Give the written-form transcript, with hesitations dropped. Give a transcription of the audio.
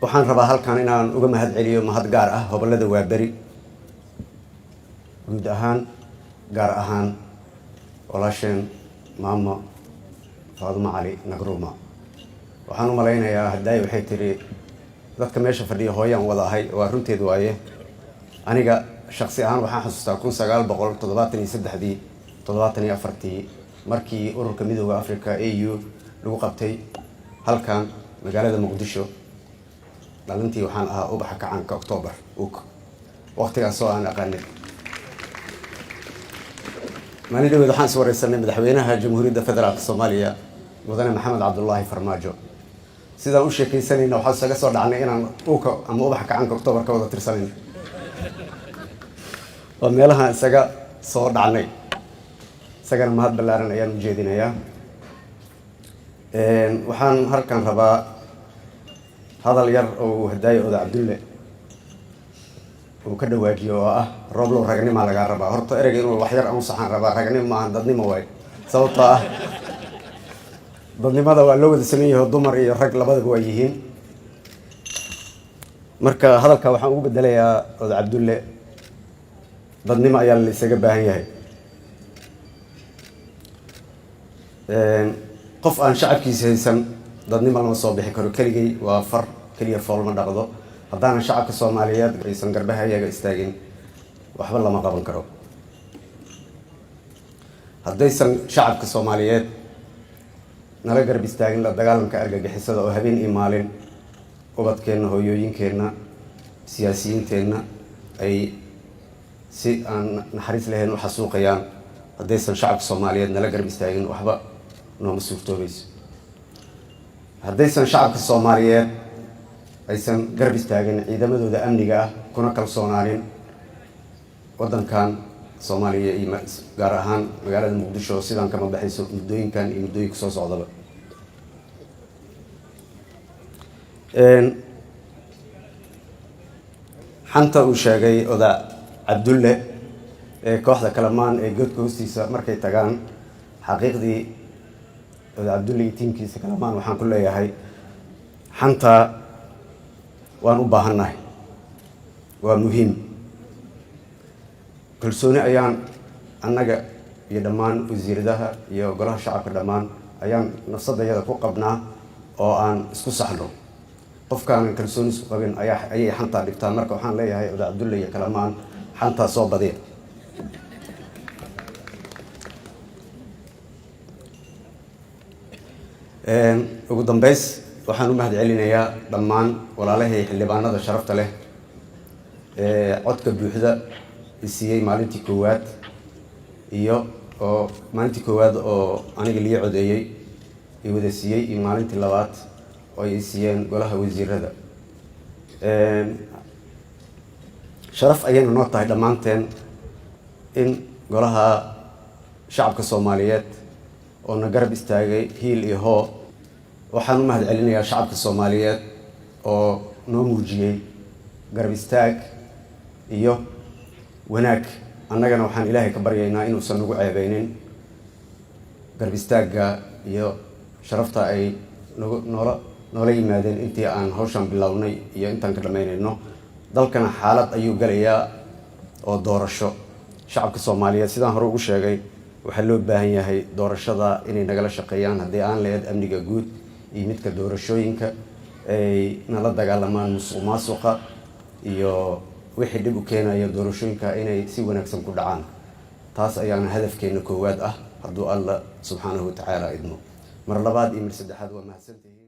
waxaan rabaa halkan inaan uga mahad celiyo mahad gaar ah gobolada Waaberi guud ahaan gaar ahaan walaasheen maamo Faaduma Cali Nagruma waxaan u maleynayaa haday waxay tiri dadka meesha fadhiyo hooyaan wada ahay waa runteed waaye aniga shakhsi ahaan waxaan xasuustaa 1973 74 markii ururka midowga Afrika AU lagu qabtay halkan magaalada Muqdisho dhalintii waxaan ahaa ubaxa kacanka October waqtigaas oo aan aqaanay maalin dhaweyd waxaan soo wareysanay madaxweynaha Jamhuuriyadda Federaalka Soomaaliya mudane Maxamed Cabdullaahi Farmaajo sidaan u sheekaysanayna waxaan isaga soo dhacnay inaan ama ubaxa kacanka October ka wada tirsanayno oo meelaha isaga soo dhacnay isagana mahad ballaaran ayaan u jeedinayaa waxaan halkan rabaa hadal yar oo Hadaayo Oda Cabdulle oo ka dhawaajiyo oo ah rooblo ragnimo laga rabaa horta ereyga inuu wax yar aan saxan rabaa ragnimo ma aan dadnimo way sababtoo ah dadnimada waa loo wada sameeyo dumar iyo rag labadaba way yihiin marka hadalka waxaan ugu bedelayaa Oda Cabdulle dadnimo ayaa la isaga baahan yahay qof aan shacabkiisa haysan dadnimo lama soo bixi karo keligay waa far kaliya fool ma dhaqdo haddana shacabka Soomaaliyeed aysan garbaha iyaga istaagin waxba lama qaban karo haddaysan shacabka Soomaaliyeed nala garab istaagin la dagaalanka argagixisada oo habeen iyo maalin ubadkeena hooyooyinkeena siyaasiyiinteena ay si aan naxariis lahayn u xasuuqayaan haddaysan shacabka Soomaaliyeed nala garab istaagin waxba nooma suurtoobayso haddaysan shacabka Soomaaliyeed aysan garab istaagin ciidamadooda amniga ah kuna kalsoonaanin wadankan Soomaaliya iyo gaar ahaan magaalada Muqdisho sidaan kama baxayso muddooyinkan iyo muddooyinka soo socdaba xanta uu sheegay Oda Cabdulle kooxda kalamaan ee godka hoostiisa markay tagaan xaqiiqdii Oda Cabdulle iyo tiimkiisa kalamaan waxaan ku leeyahay xanta waan u baahanahay waa muhiim kalsooni ayaan annaga iyo dhammaan wasiiradaha iyo golaha shacabka dhammaan ayaan nafsadayada ku qabnaa oo aan isku saxno qofkaan kalsooni isku qabin ayay xanta dhigtaan marka waxaan leeyahay Oda Cabdulle iyo kalamaan xanta soo badiya ugu dambeys waxaan u mahad celinayaa dhammaan walaalahay xildhibaanada sharafta leh codka buuxda siiyay maalintii koowaad iyo oo maalintii koowaad oo aniga liya codeeyay iyo wada siiyay iyo maalintii labaad oo ay siiyeen golaha wasiirada sharaf ayayna noo tahay dhammaanteen in golaha shacabka Soomaaliyeed oo na garab istaagay hiil iyo hoo waxaan u mahad celinayaa shacabka Soomaaliyeed oo noo muujiyay garab istaag iyo wanaag annagana waxaan Ilaahay ka baryaynaa inuusan nagu ceebeynin garab istaaga iyo sharafta ay noola yimaadeen intii aan hawshan bilownay iyo intaan ka dhameynayno dalkana xaalad ayuu galayaa oo doorasho shacabka Soomaaliyeed sidaan hore ugu sheegay waxaa loo baahan yahay doorashada inay nagala shaqeeyaan haddii aan leeyahay amniga guud iyo midka doorashooyinka ay nala dagaalamaan musuqmaasuqa iyo wixii dib u keenaya doorashooyinka inay si wanaagsan ku dhacaan taas ayaana hadafkeena koowaad ah hadduu Allah subxaanahu wa ta'aala idmo mar labaad iyo mar saddexaad waa mahadsantihiin